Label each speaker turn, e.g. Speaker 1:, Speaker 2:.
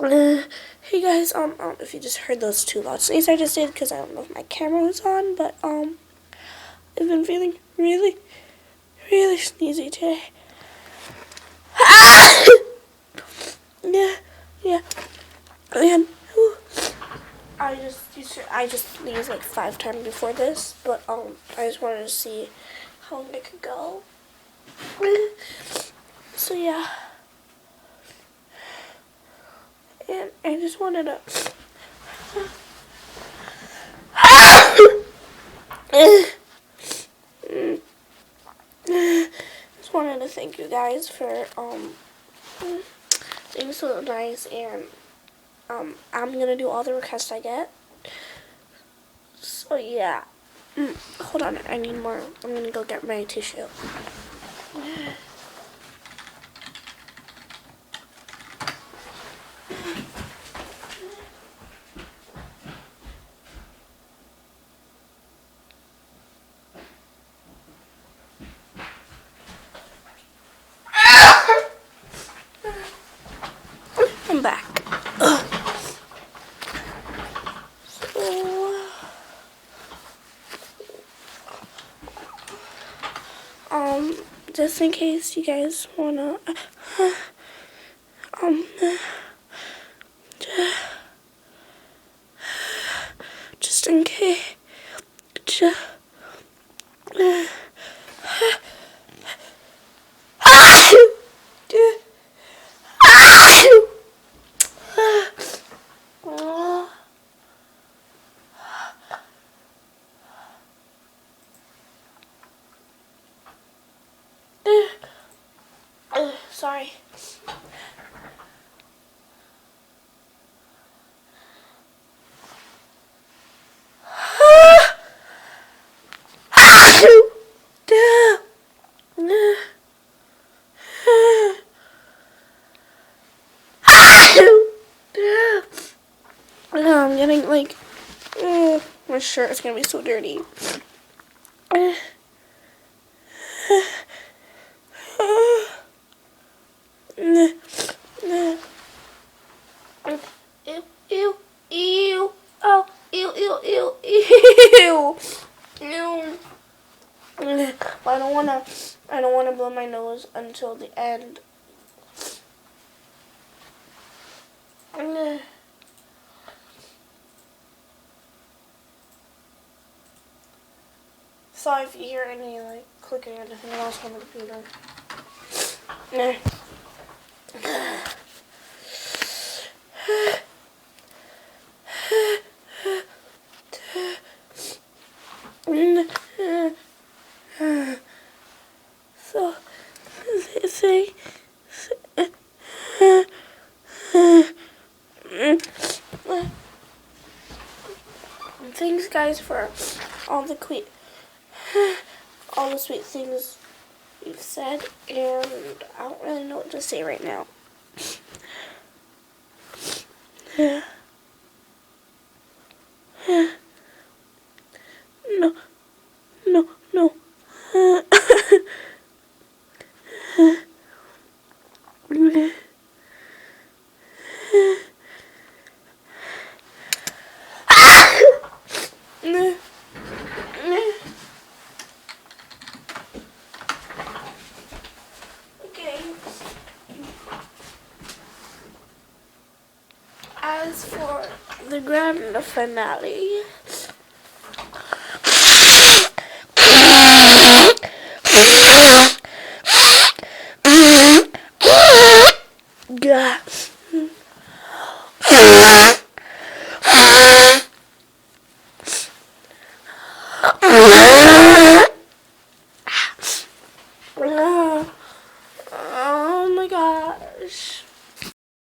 Speaker 1: Hey guys, I don't know if you just heard those two loud sneezes I just did because I don't know if my camera was on, but I've been feeling really sneezy today. yeah, and I just sneezed like 5 times before this, but I just wanted to see how long it could go. So yeah. And I just wanted to thank you guys for being so nice, and I'm gonna do all the requests I get. So yeah. Hold on, I need more. I'm gonna go get my tissue. I'm back. So, just in case you guys wanna, just in case, sorry. I'm getting like, my shirt is gonna be so dirty. Ew, oh, ew. But I don't wanna blow my nose until the end. Sorry if you hear any like clicking or anything else on the computer. So, thanks guys for all the sweet things you've said, and I don't really know what to say right now. No. Okay. As for the grand finale,